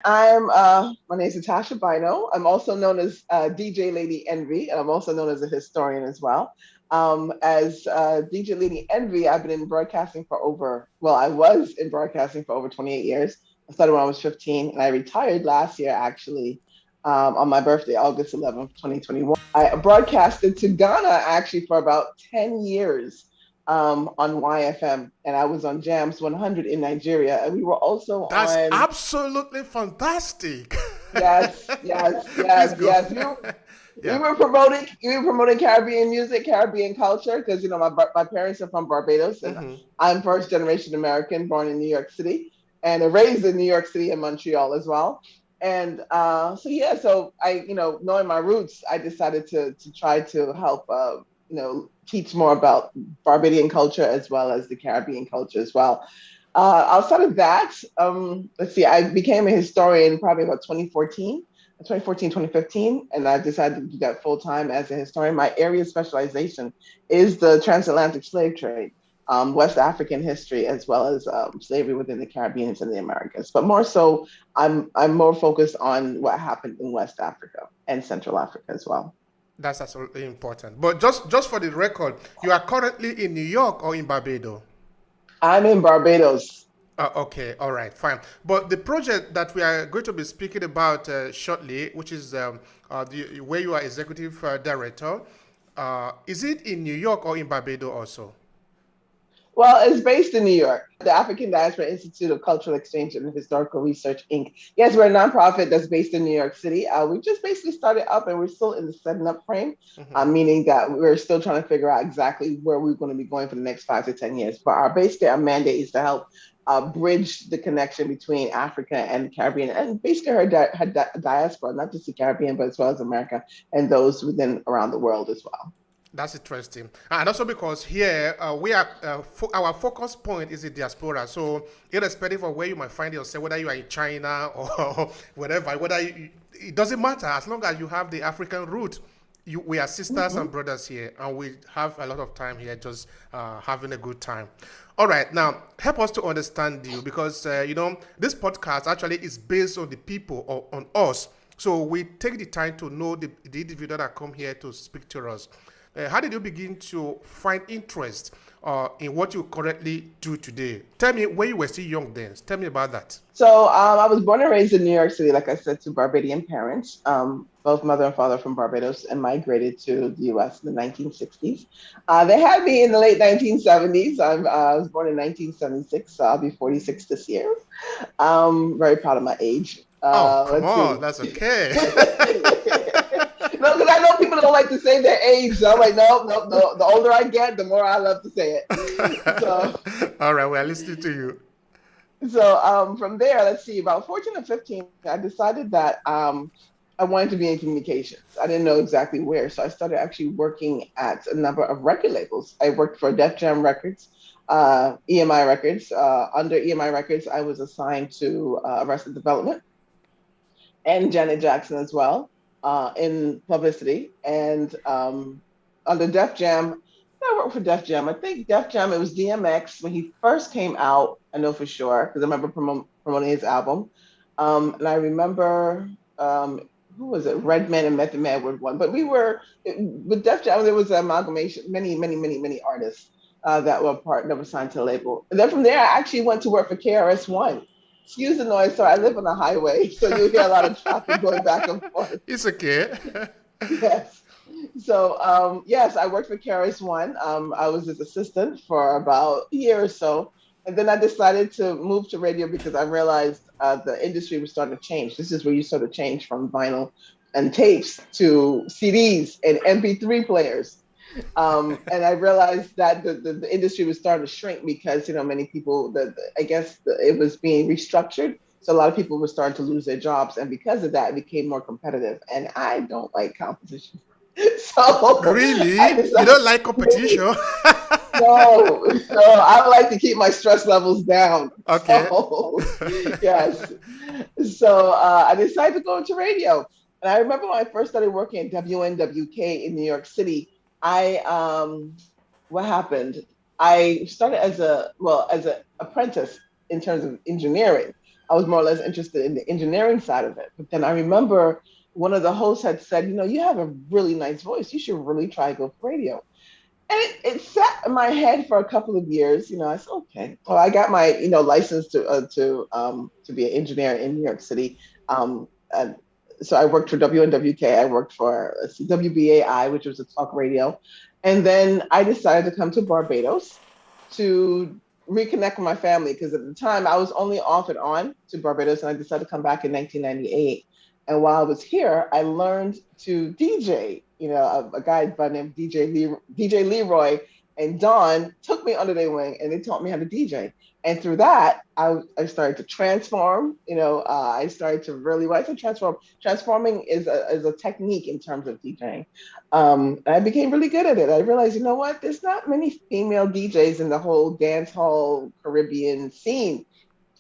My name is Natasha Bynoe. I'm also known as DJ Lady Envy, and I'm also known as a historian as well. As DJ Lady Envy, I've been in broadcasting for I was in broadcasting for over 28 years. I started when I was 15, and I retired last year, actually, on my birthday, August 11th, 2021. I broadcasted to Ghana actually for about 10 years on YFM, and I was on Jams 100 in Nigeria, and we were also That's on. absolutely fantastic. Yes, yes, Please yes, go. yes. We Yeah. were promoting Caribbean music, Caribbean culture, because my parents are from Barbados, and Hmm. I'm first generation American, born in New York City, and raised in New York City and Montreal as well. And so yeah, so I knowing my roots, I decided to try to help teach more about Barbadian culture as well as the Caribbean culture as well. Outside of that, let's see, I became a historian probably about 2014, 2015, and I decided to do that full time as a historian. My area of specialization is the transatlantic slave trade, West African history, as well as slavery within the Caribbean and the Americas. But more so, I'm more focused on what happened in West Africa and Central Africa as well. That's absolutely important. But just for the record, you are currently in New York or in Barbados? I'm in Barbados. Okay, all right, fine. But the project that we are going to be speaking about shortly, which is where you are executive director, is it in New York or in Barbados also? Well, it's based in New York, the African Diaspora Institute of Cultural Exchange and Historical Research, Inc. Yes, we're a nonprofit that's based in New York City. We just basically started up and we're still in the setting up frame, Hmm. meaning that we're still trying to figure out exactly where we're going to be going for the next 5 to 10 years. But our basically our mandate is to help bridge the connection between Africa and the Caribbean and basically her diaspora, not just the Caribbean, but as well as America and those within around the world as well. That's interesting, and also because here we are our focus point is the diaspora. So irrespective of where you might find yourself, whether you are in China or whatever, it doesn't matter as long as you have the African root. We are sisters Mm-hmm. and brothers here, and we have a lot of time here just having a good time. All right, now help us to understand you because this podcast actually is based on the people or on us. So we take the time to know the individual that come here to speak to us. How did you begin to find interest in what you currently do today? Tell me when you were still young then. Tell me about that. So I was born and raised in New York City, like I said, to Barbadian parents. Both mother and father from Barbados, and migrated to the U.S. in the 1960s. They had me in the late 1970s. I was born in 1976, so I'll be 46 this year. Very proud of my age. Oh, come Let's on, see. that's okay. No, because I know people don't like to say their age. So I'm like, no, no, no. The older I get, the more I love to say it. So All right, we are listening to you. from there, let's see, about 14 or 15, I decided that I wanted to be in communications. I didn't know exactly where. So I started actually working at a number of record labels. I worked for Def Jam Records, EMI Records. Under EMI Records, I was assigned to Arrested Development and Janet Jackson as well in publicity. And under Def Jam, I worked for Def Jam. I think Def Jam, it was DMX when he first came out. I know for sure because I remember promoting his album. And I remember who was it? Redman and Method Man were one. But with Def Jam. There was an amalgamation, many artists that were signed to the label. And then from there, I actually went to work for KRS-One. Excuse the noise, so I live on a highway, so you'll hear a lot of traffic going back and forth. It's okay. Yes. So yes, I worked for KRS-One. I was his assistant for about a year or so, and then I decided to move to radio because I realized the industry was starting to change. This is where you sort of change from vinyl and tapes to CDs and MP3 players. And I realized that the industry was starting to shrink because many people I guess it was being restructured. So a lot of people were starting to lose their jobs, and because of that, it became more competitive. And I don't like competition. So I Really? You decided, don't like competition? no, I like to keep my stress levels down. Okay. So yes, so I decided to go into radio. And I remember when I first started working at WNWK in New York City, I what happened? I started as a apprentice in terms of engineering. I was more or less interested in the engineering side of it. But then I remember one of the hosts had said, you have a really nice voice. You should really try to go for radio. And it sat in my head for a couple of years. I said, okay. Well, I got my, license to be an engineer in New York City. And so I worked for WNWK. I worked for WBAI, which was a talk radio. And then I decided to come to Barbados to reconnect with my family because at the time I was only off and on to Barbados, and I decided to come back in 1998. And while I was here, I learned to DJ. A guy by the name of DJ Leroy and Don took me under their wing and they taught me how to DJ. And through that, I started to transform. I started to really, when I say transform, transforming is a technique in terms of DJing. I became really good at it. I realized, what? There's not many female DJs in the whole dance hall Caribbean scene.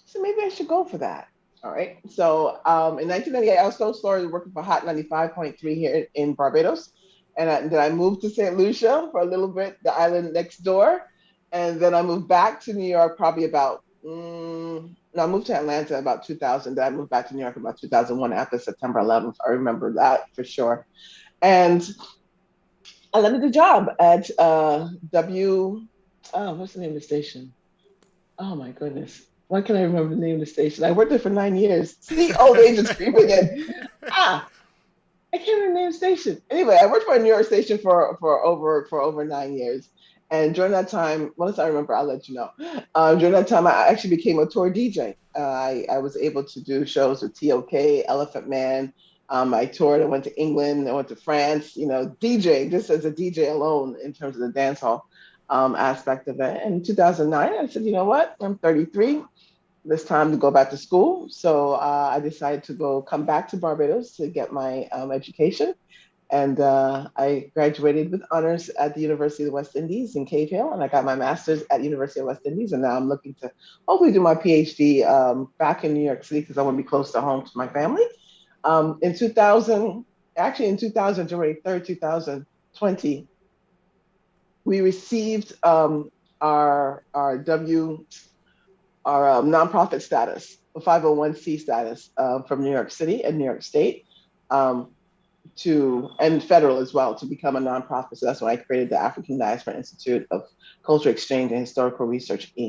So maybe I should go for that. All right. So in 1998, I was still started working for Hot 95.3 here in Barbados. And then I moved to St. Lucia for a little bit, the island next door. And then I moved back to New York probably about, no, I moved to Atlanta about 2000. Then I moved back to New York about 2001 after September 11th. I remember that for sure. And I landed a job at what's the name of the station? Oh my goodness. Why can't I remember the name of the station? I worked there for 9 years. See, old age is creeping in. Ah, I can't remember the name of the station. Anyway, I worked for a New York station for over 9 years. And during that time, once I remember, I'll let you know. During that time, I actually became a tour DJ. I was able to do shows with TOK, Elephant Man. I toured. I went to England. I went to France. DJ just as a DJ alone in terms of the dance hall aspect of it. And in 2009, I said, you know what? I'm 33. It's time to go back to school. So I decided to come back to Barbados to get my education. And I graduated with honors at the University of the West Indies in Cave Hill, and I got my master's at University of West Indies. And now I'm looking to hopefully do my PhD back in New York City because I want to be close to home to my family. In 2000, actually in 2000, January 3rd, 2020, we received our nonprofit status, a 501c status from New York City and New York State, and federal as well, to become a nonprofit. So that's when I created the African Diaspora Institute of Cultural Exchange and Historical Research, Inc.